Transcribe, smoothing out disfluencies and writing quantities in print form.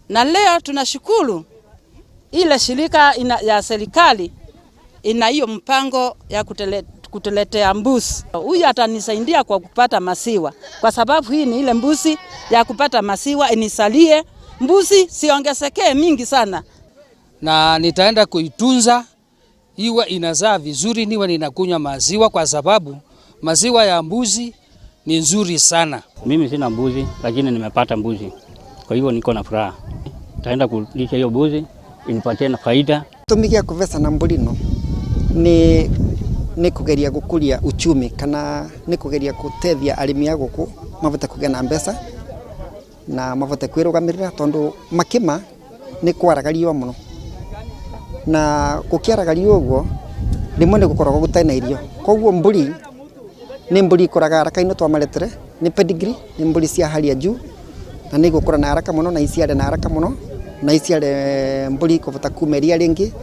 Na leo tunashukuru ile shirika ya serikali ina hiyo mpango ya kutuletea mbuzi. Huyu atanisaidia kwa kupata maziwa, kwa sababu hii ni ile mbuzi ya kupata maziwa, inisalie mbuzi siongezekee mingi sana. Na nitaenda kuitunza iwe inazaa vizuri, niwe ninakunywa maziwa, kwa sababu maziwa ya mbuzi ni nzuri sana. Mimi sina mbuzi lakini nimepata mbuzi, kwa hivyo niko na furaha. Nitaenda kulisha hiyo mbuzi inipatie na faida. Tumikia kuvesa na mbulino ni kugeria gukuria uchumi, kana ni kugeria gutethia arimi aguku mavote kugea na mbeca na mavote kwirugamirira, tondu makima ni kwaragario muno, na gukiaragario uguo rimwe ni gukoragwo gutai na irio. Koguo mburi ni mburi ikuraga haraka ino twamaletere ni pedigree, ni mburi cia hali ya juu na ni gukura na haraka muno na iciare na haraka muno na iciare mburi kuvota kumeria ringi